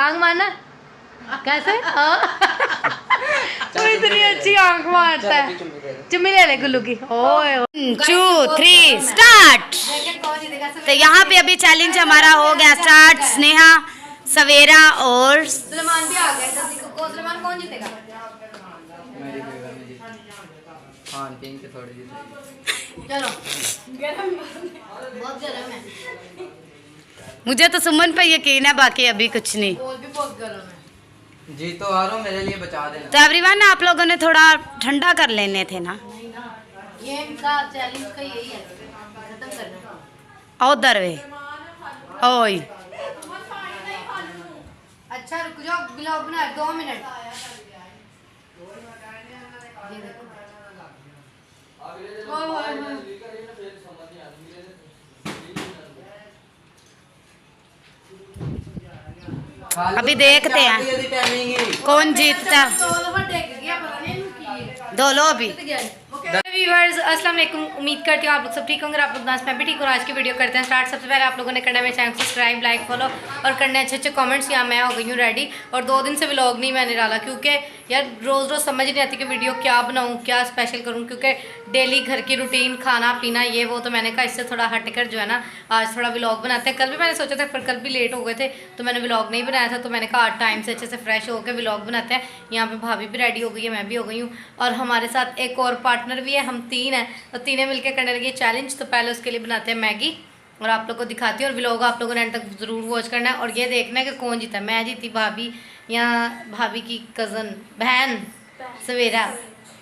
आंख मारना कैसे तू इतनी अच्छी आंख मारता है। चुम्मी ले ले गुल्लू की। ओए 1 2 3 स्टार्ट। तो यहाँ पे अभी चैलेंज हमारा हो गया स्टार्ट। स्नेहा, सवेरा और सलमान भी आ गए। सलमान कौन जीतेगा? चलो बहुत गरम है। मुझे तो सुमन पे यकीन है, बाकी अभी कुछ नहीं। और भी बहुत गरम है। जी तो आ रहा हूँ, मेरे लिए बचा देना। तो एवरीवन आप लोगों ने थोड़ा ठंडा कर लेने थे ना। ये इनका चैलेंज का यही है, खत्म करना। उधर वे ओए अच्छा रुक जाओ, ब्लॉग बना 2 मिनट। ये देखो अभी देखते हैं कौन जीतता। दो लो अभी। व्यूअर्स अस्सलाम वालेकुम, उम्मीद करती हूँ आप लोग सब ठीक होंगे। आप लोग नाच मैं भी ठीक हूँ। आज की वीडियो करते हैं स्टार्ट। सबसे पहले आप लोगों ने करना है मेरे चैनल सब्सक्राइब, लाइक, फॉलो और करने अच्छे अच्छे कमेंट्स। यहाँ मैं हो गई हूँ रेडी और 2 दिन से व्लॉग नहीं मैंने डाला, क्योंकि यार रोज़ रोज़ समझ नहीं आती कि वीडियो क्या बनाऊँ, क्या स्पेशल करूँ, क्योंकि डेली घर की रूटीन, खाना पीना ये वो। तो मैंने कहा इससे थोड़ा हट कर जो है ना आज थोड़ा व्लॉग बनाते हैं। कल भी मैंने सोचा था पर कल भी लेट हो गए थे तो मैंने व्लॉग नहीं बनाया था। तो मैंने कहा आज टाइम से अच्छे से फ्रेश होकर व्लॉग बनाते हैं। यहाँ पे भाभी भी रेडी हो गई है, मैं भी हो गई हूँ और हमारे साथ एक और पार्टनर भी है। हम 3 हैं तो तीनों मिलकर करने लगे चैलेंज। तो पहले उसके लिए बनाते हैं मैगी और आप लोग को दिखाती हूँ। और व्लॉग आप लोगों ने एंड तक ज़रूर वॉच करना है और ये देखना है कि कौन जीता। मैं जीती, भाभी या भाभी की कज़न बहन सवेरा।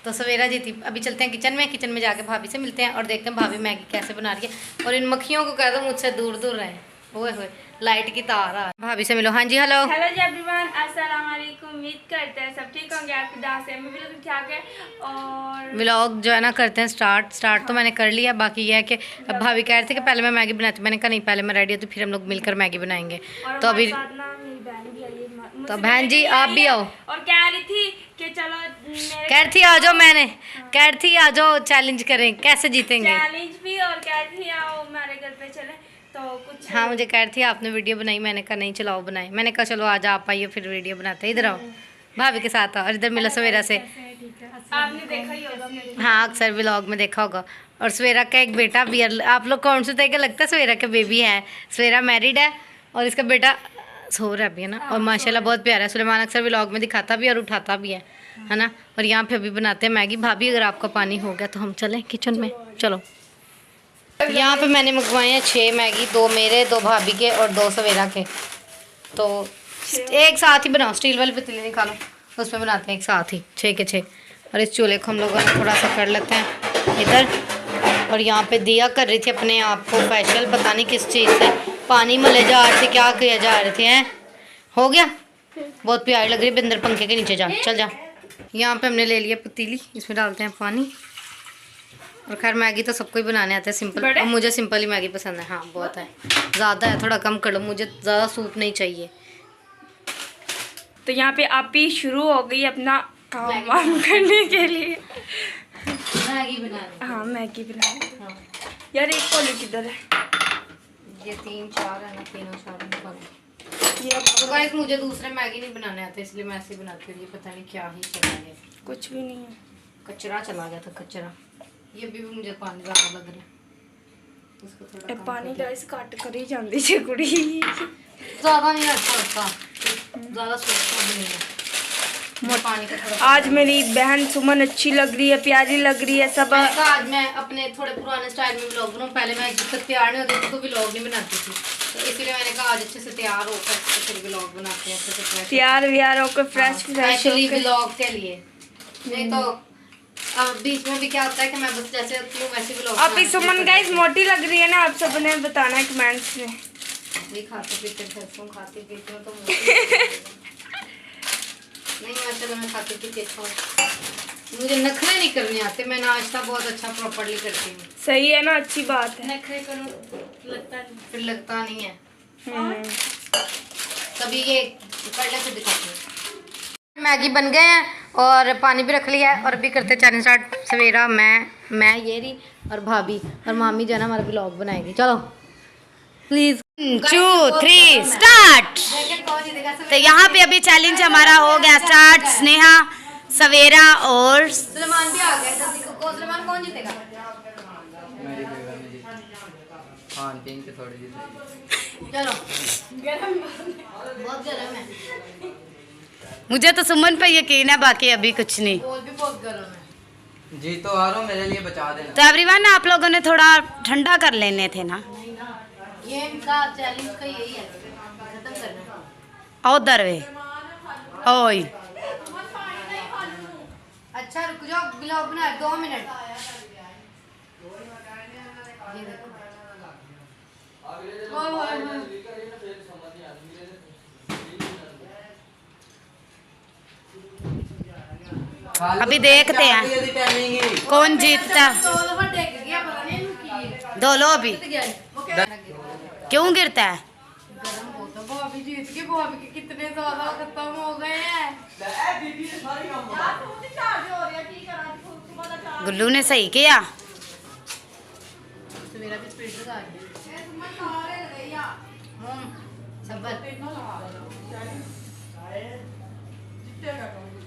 तो सवेरा जीती। अभी चलते हैं किचन में जाके भाभी से मिलते हैं और देखते हैं भाभी मैगी कैसे बना रही है। और इन मक्खियों को कह दो मुझसे दूर दूर रहें। ओए होए लाइट की तार आ। भाभी से मिलो। हाँ जी हेलो जी एवरीवन, अस्सलाम वालेकुम। उम्मीद करते हैं सब ठीक होंगे आपकी दुआ से। मैं बिल्कुल ठीक है। और व्लॉग जो है ना करते हैं स्टार्ट तो मैंने कर लिया। बाकी ये है कि अब भाभी कह रहे थे कि पहले मैं मैगी बनाती हूँ। मैंने कहा नहीं पहले मैं रेडी हूँ तो फिर हम लोग मिलकर मैगी बनाएंगे। तो अभी तो बहन जी आप भी आओ। और कह रही थी कि चलो कह रही थी आ जाओ, मैंने कह रही थी आ जाओ चैलेंज करें कैसे जीतेंगे। चैलेंज भी और कह रही थी आओ हमारे घर पे चले तो कुछ। हाँ मुझे कह रही थी आपने वीडियो बनाई। मैंने कहा नहीं चलाओ बनाए। मैंने कहा चलो आज आप आइए फिर वीडियो बनाते हैं। इधर आओ भाभी के साथ आओ और इधर मिलो सवेरा से। आपने देखा ही होगा। हाँ अक्सर व्लॉग में देखा होगा। और सवेरा का एक बेटा भी है। आप लोग कौन से देख लगता है सवेरा का बेबी है। सवेरा मैरिड है और इसका बेटा सो रहा भी है ना। और माशाल्लाह बहुत प्यारा है। सुलेमान अक्सर व्लॉग में दिखाता भी और उठाता भी है ना। और यहाँ पे अभी बनाते हैं मैगी। भाभी अगर आपका पानी हो गया तो हम चलें किचन में। चलो यहाँ पे मैंने मंगवाए हैं 6 मैगी, 2 मेरे, 2 भाभी के और 2 सवेरा के। तो एक साथ ही बनाओ, स्टील वाले पतीले निकालो उसमें बनाते हैं एक साथ ही 6 के 6। और इस चूल्हे को हम लोगों ने थोड़ा सा कर लेते हैं इधर। और यहाँ पे दिया कर रही थी अपने आप को फेशियल, पता नहीं किस चीज़ से पानी मले जा रहे थे, क्या किया जा रहे थे। हैं हो गया, बहुत प्यारी लग रही है। बिंदर पंखे के नीचे जा, चल जा। यहाँ पे हमने ले लिया पतीली, इसमें डालते हैं पानी। और खैर मैगी तो सबको ही बनाने आता है सिंपल। और मुझे सिंपल ही मैगी पसंद है। हाँ बहुत है, ज़्यादा है थोड़ा कम कर लो, मुझे ज़्यादा सूप नहीं चाहिए। तो यहाँ पे आप भी शुरू हो गई अपना काम वाम करने के लिए। मैगी बना। हाँ मैगी बना। हाँ। यार एक कोली किधर है? ये 3 4 है ना, 3 4 ये तो गाइस मुझे दूसरे मैगी नहीं बनाने आते इसलिए मैं ऐसे बनाती हूँ। ये पता नहीं क्या ही चला गया, कुछ भी नहीं है, कचरा चला गया था कचरा। ये भी मुझे पानी ज़्यादा लग रहा है, इसको थोड़ा पानी गाइस काट कर ही जाती है कुड़ी। ज़्यादा नहीं अच्छा होता, ज़्यादा सूखा भी नहीं है पानी का थोड़ा। आज मेरी बहन सुमन अच्छी लग रही है, प्यारी लग रही है सब। आज मैं अपने थोड़े पुराने स्टाइल में व्लॉग बनाऊँ। पहले मैं जब तक तैयार नहीं होती थी तो व्लॉग नहीं बनाती थी, तो इसीलिए मैंने कहा आज अच्छे से तैयार होकर फिर व्लॉग बनाते हैं अच्छे से। तैयार व्यार होकर फ्रेश स्पेशली व्लॉग के लिए। नहीं तो अब बीच में भी क्या होता है कि मैं बस जैसे होती हूँ वैसे व्लॉग। अभी सुमन गाइस मोटी लग रही है ना, आप सब ने बताना है कमेंट्स में। खाते पीते खाती पीती हूँ तो नहीं वैसे तो मैं खाती पीती अच्छा हूँ। मुझे नखरे नहीं करने आते, मैं नाश्ता बहुत अच्छा प्रॉपर्ली करती हूँ। सही है ना, अच्छी बात है। नखरे करूँ लगता नहीं, फिर लगता नहीं है। तभी ये कर ले फिर दिखाती हूँ। मैगी बन गए हैं और पानी भी रख लिया है और अभी करते चैलेंज स्टार्ट। सवेरा मैं ये रही और भाभी और मामी जो है ना हमारा व्लॉग बनाएगी। चलो प्लीज़ 2 3 स्टार्ट। देखिए कौन जीतेगा। तो यहाँ पे अभी चैलेंज हमारा हो गया स्टार्ट। स्नेहा, सवेरा और सुलेमान भी आ गया। जल्दी को सुलेमान कौन जीतेगा? मेरी बेगम ने जीती। हाँ तीन के थोड़ी जीती। चलो गरम बहुत गरम है। मुझे तो सुमन पे यकीन है, बाकी अभी कुछ नहीं। बोल भी बहुत गरम है। जी तो आ रहा हूँ, मेरे लिए बचा देना। तो एवरीवन आप लोगों ने थोड़ा ठंडा कर लेने थे ना। ये इनका चैलेंज का यही है, खत्म करना। और दरवे ओए अच्छा रुक जाओ, ब्लॉग बना 2 मिनट। ये देखो अभी देखते हैं कौन जीतता। दो लो अभी। क्यों गिरता है? भाभी जीत गई। भाभी के कितने ज्यादा खत्म हो गए हैं। गुल्लू ने सही किया। मेरा भी स्पीड लगा दिया।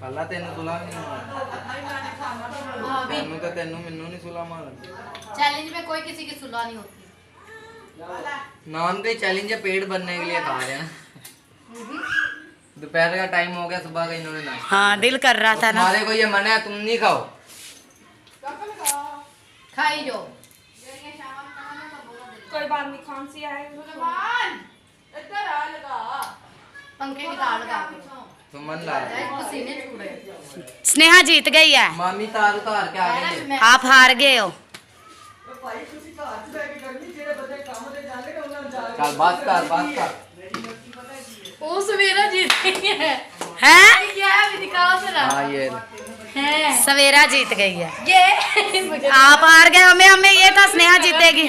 पहला तेन सुला नहीं तो तेनू मैनू नहीं सुला मार। चैलेंज में कोई किसी की सुलह नहीं होती। नाम का ही चैलेंज है, पेट भरने के लिए खा रहे हैं। दोपहर का टाइम हो गया, सुबह का इन्होंने ना। हाँ दिल कर रहा था ना। हमारे को ये मना है, तुम नहीं खाओ। खाई जो कोई बात नहीं, खांसी आए पंखे की तार लगा के। सुमन लाया। पसीने छूट रहे। स्नेहा जीत गई है, मामी तार उतार के आ गई। आप हार गए हो। चल बस कर। ओ सवेरा जीत गई है। हैं? क्या है अभी दिखाओ जरा। हाँ ये है सवेरा जीत गई है। ये आप हार गए। हमें ये था स्नेहा जीतेगी।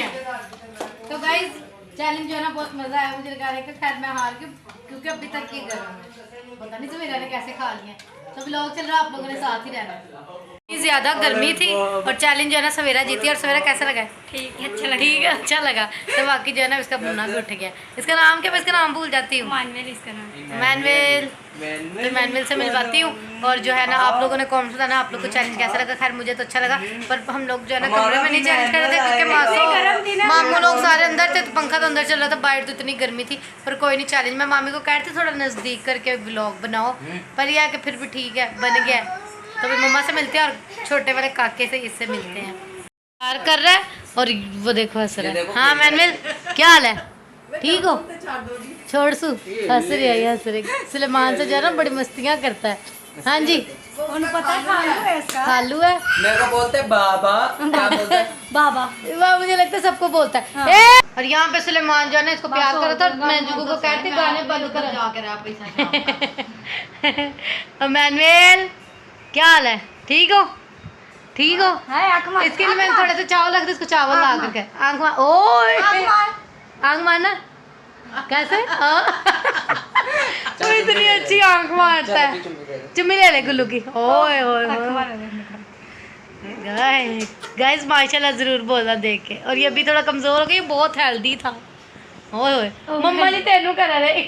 तो गाइस चैलेंज जो है ना बहुत मजा आया। मुझे लगा रहा है कि खैर मैं हार गई, क्योंकि अभी तक ये गर्म है। पता नहीं सवेरा ने कैसे खा लिया। तो व्लॉग चल रहा, आप लोगों ने साथ ही रहना। ज्यादा गर्मी थी और चैलेंज जो है ना सवेरा जीती। और सवेरा कैसा लगा? ठीक है, अच्छा लगा। ठीक है, अच्छा लगा। तो बाकी जो है ना इसका बुना भी उठ गया। इसका नाम क्या? मैं इसका नाम भूल जाती हूँ। मानवेल इसका नाम। मैनवेल। तो मैनवेल से मिलवाती हूँ। और जो है ना आप लोगों ने कमेंट बताना आप लोग को चैलेंज कैसा लगा। खैर मुझे तो अच्छा लगा, पर हम लोग जो है ना कमरे में नहीं चैलेंज कर रहे थे, क्योंकि मामू लोग सारे अंदर थे, तो पंखा तो अंदर चल रहा था, बाहर तो इतनी गर्मी थी। पर कोई नहीं, चैलेंज मैं मामी को कह रही थी थोड़ा नज़दीक करके व्लॉग बनाओ, पर यह है कि फिर भी ठीक है, बन गया। तो अभी मम्मा से मिलते हैं और छोटे वाले काके से इससे मिलते हैं। प्यार कर रहा है और वो देखो हंस रहा है। हाँ मैनवेल क्या हाल है? ठीक हो? छोड़ सू हंस रही। सुलेमान से जो है ना बड़ी मस्तियाँ करता है। हाँ जी पता है खालू है। मेरे को बोलते बाबा, क्या बोलते हैं? बाबा। वाह मुझे लगता है सबको बोलता है। हाँ। और यहाँ पे सुलेमान जो है ना इसको प्यार कर रहा था। मैं जुगू को कहती गाने बंद कर और मैनवेल क्या हाल है? ठीक हो? ठीक हो? इसके लिए मैंने थोड़े से चावल रख दे, इसको चावल ला करके आंख मार। ओए आंख मारना कैसे? तो इतनी अच्छी आंख मारता है। चुम्मी ले ले गुल्लू की। ओए ओए गाइस माशाल्लाह जरूर बोला देख के। और ये भी थोड़ा कमजोर हो गई, बहुत हेल्दी था। ओए ओए मम्मा जी तेनू करा रहे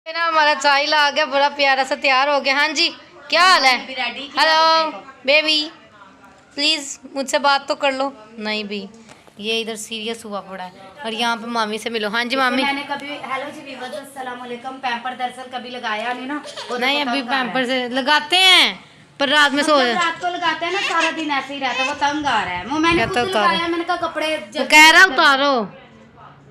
ना। हमारा चाय ला गया, बड़ा प्यारा सा तैयार हो गया। हाँ जी क्या हाल है? हेलो बेबी, प्लीज मुझसे बात तो कर लो। नहीं भी ये इधर सीरियस हुआ पड़ा है। और यहाँ पे मामी से मिलो। हाँ जी मामी। मैंने कभी हेलो जी वीवर्स अस्सलाम वालेकुम। पैम्पर दरअसल कभी लगाया नहीं ना। नहीं अभी पैम्पर से लगाते हैं, पर रात में सो मतलब रात को लगाते हैं ना, सारा दिन ऐसे ही रहता है, वो तंग आ रहा है। वो मैंने खुद लगाया, मैंने कहा कपड़े तो कह रहा उतारो,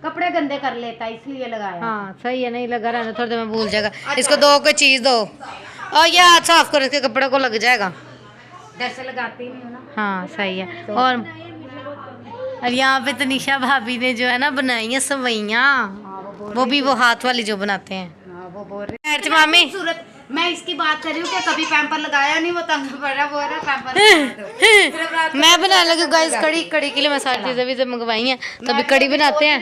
कपड़े गंदे कर लेता है इसलिए लगाया। हाँ सही है, नहीं लगा रहना, थोड़ी देर में भूल जाएगा। इसको दो कोई चीज दो और ये हाथ साफ करो, इसके कपड़े को लग जाएगा। डर से लगाती नहीं हूँ ना। हाँ सही है। और यहाँ पे तनिषा भाभी ने जो है ना बनाई है सवैयाँ, वो भी वो हाथ वाली जो बनाते हैं। वो बोल रही मामी सूरत मैं इसकी बात कर रही हूँ कि कभी पैम्पर लगाया नहीं, वो तंग पड़ रहा, बोल रहा पैम्पर मैं बनाने लगी गाइस कड़ी। कड़ी के लिए मैं सारी चीजें भी मंगवाई हैं, तो अभी कड़ी बनाते हैं।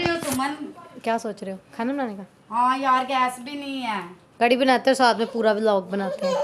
क्या सोच रहे हो? खाना बनाने का? हाँ यार गैस भी नहीं है। कड़ी बनाते हैं, साथ में पूरा व्लॉग बनाते हैं।